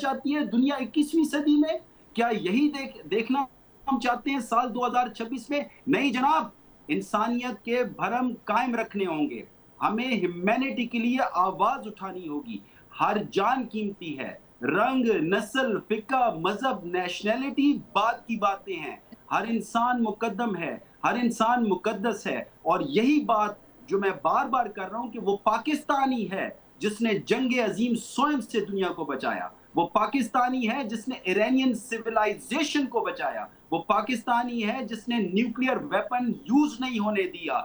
चाहती है दुनिया 21वीं सदी में? क्या यही देखना हम चाहते हैं साल 2026 में? नहीं जनाब, इंसानियत के भरम कायम रखने होंगे। हमें ह्यूमैनिटी के लिए आवाज उठानी होगी। हर जान कीमती है। रंग, नस्ल, फिका, मजहब, नेशनैलिटी बात की बातें हैं। हर इंसान मुकद्दम है, हर इंसान मुकद्दस है। और यही बात जो मैं बार बार कर रहा हूं कि वो पाकिस्तानी है जिसने जंग अजीम स्वयं से दुनिया को बचाया। वो पाकिस्तानी है जिसने इरानियन सिविलाइजेशन को बचाया। वो पाकिस्तानी है जिसने न्यूक्लियर वेपन यूज नहीं होने दिया।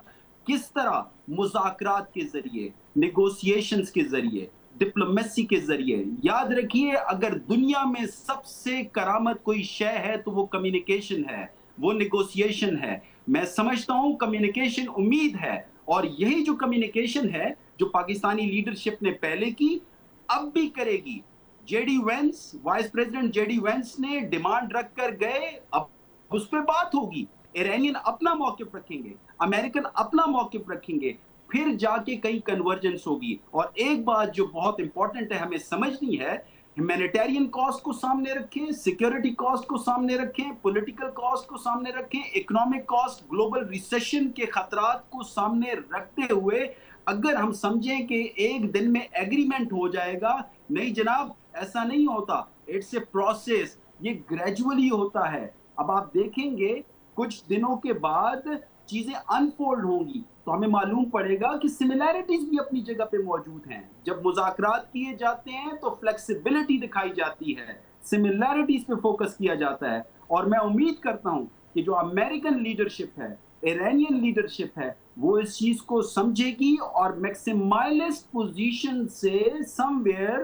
किस तरह? मुज़ाकरात के जरिए, नेगोशिएशंस के जरिए, डिप्लोमेसी के जरिए। याद रखिए, अगर दुनिया में सबसे करामत कोई शय है तो वो कम्युनिकेशन है, वो नेगोशिएशन है। मैं समझता हूं कम्युनिकेशन उम्मीद है, और यही जो कम्युनिकेशन है जो पाकिस्तानी लीडरशिप ने पहले की, अब भी करेगी। JD Vance, vice president JD Vance ने डिमांड रखकर गए, अब उस पर बात होगी। ईरानियन अपना मौकिफ रखेंगे, अमेरिकन अपना मौकिफ रखेंगे, फिर जाके कहीं कन्वर्जेंस होगी। और एक बात जो बहुत इंपॉर्टेंट है हमें समझनी है, ह्यूमैनिटेरियन कॉस्ट को सामने रखें, सिक्योरिटी कॉस्ट को सामने रखें, पॉलिटिकल कॉस्ट को सामने रखें, इकोनॉमिक कॉस्ट, ग्लोबल रिसेशन के खतरात को सामने रखते हुए अगर हम समझें कि एक दिन में एग्रीमेंट हो जाएगा, नहीं जनाब, ऐसा नहीं होता। इट्स ए प्रोसेस, ये ग्रेजुअली होता है। अब आप देखेंगे कुछ दिनों के बाद चीजें अनफोल्ड होंगी तो हमें मालूम पड़ेगा कि सिमिलैरिटीज भी अपनी जगह पे मौजूद हैं। जब मुज़ाकरात किए जाते हैं तो फ्लेक्सिबिलिटी दिखाई जाती है, सिमिलैरिटीज पे फोकस किया जाता है। और मैं उम्मीद करता हूं कि जो अमेरिकन लीडरशिप है, इरानियन लीडरशिप है, वो इस चीज को समझेगी और मैक्सिमालिस्ट पोजीशन से somewhere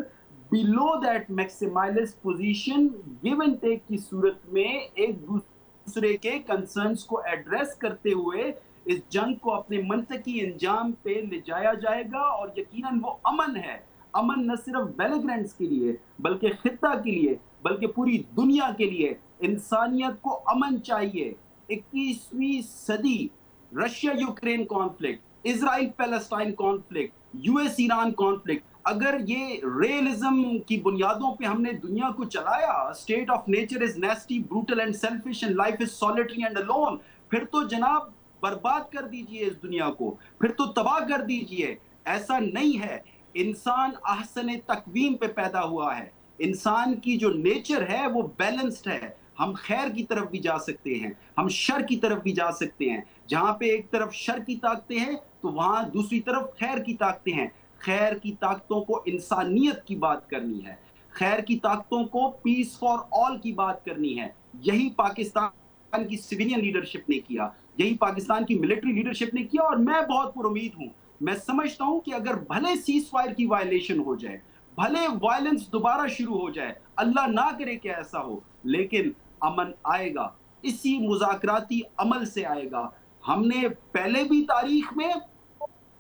below that maximalist position, give and take की सूरत में एक दूसरे के कंसर्न्स को एड्रेस करते हुए इस जंग को अपने मंतकी अंजाम पे ले जाया जाएगा। और यकीनन वो अमन है। अमन न सिर्फ बेलिग्रेंट्स के लिए बल्कि खित्ता के लिए, बल्कि पूरी दुनिया के लिए। इंसानियत को अमन चाहिए। 21वीं सदी, Russia Ukraine conflict, Israel Palestine conflict, US Iran conflict, अगर ये रियलिज्म की बुनियादों पे हमने दुनिया को चलाया, state of nature is नेस्टी, brutal and selfish and life is solitary and alone, फिर तो जनाब बर्बाद कर दीजिए इस दुनिया को, फिर तो तबाह कर दीजिए। ऐसा नहीं है। इंसान अहसन तकवीम पे पैदा हुआ है। इंसान की जो नेचर है वो बैलेंस्ड है। हम खैर की तरफ भी जा सकते हैं, हम शर की तरफ भी जा सकते हैं। जहां पे एक तरफ शर की ताकतें हैं तो वहां दूसरी तरफ खैर की ताकतें हैं। खैर की ताकतों को इंसानियत की बात करनी है, खैर की ताकतों को पीस फॉर ऑल की बात करनी है। यही पाकिस्तान की सिविलियन लीडरशिप ने किया, यही पाकिस्तान की मिलिट्री लीडरशिप ने किया। और मैं बहुत पुरुमीद हूं, मैं समझता हूं कि अगर भले सीज फायर की वायलेशन हो जाए, भले वायलेंस दोबारा शुरू हो जाए, अल्लाह ना करे कि ऐसा हो, लेकिन अमन आएगा, इसी मुज़ाकराती अमल से आएगा। हमने पहले भी तारीख में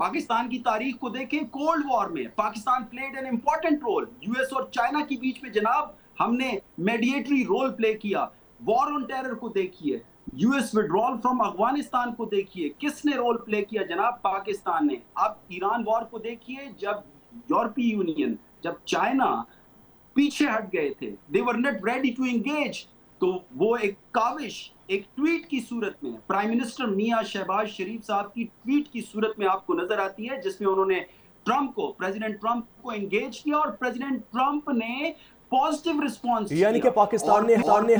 पाकिस्तान की तारीख को देखें, कोल्ड वॉर में Pakistan played an important role. US और चाइना के बीच में जनाब हमने मेडिएटरी रोल प्ले किया। वॉर ऑन टेरर को देखिए, यूएस विड्रॉल फ्रॉम अफगानिस्तान को देखिए, किसने रोल प्ले किया जनाब? पाकिस्तान ने। अब ईरान वॉर को देखिए, जब यूरोपीय यूनियन, जब चाइना पीछे हट गए थे, they were not ready to engage, तो वो एक काविश, एक ट्वीट की सूरत में, प्राइम मिनिस्टर मियां शहबाज शरीफ साहब की ट्वीट की सूरत में आपको नजर आती है, जिसमें उन्होंने प्रेसिडेंट ट्रंप को एंगेज किया और प्रेसिडेंट ट्रंप ने पॉजिटिव रिस्पॉन्स यानी कि किया। पाकिस्तान ने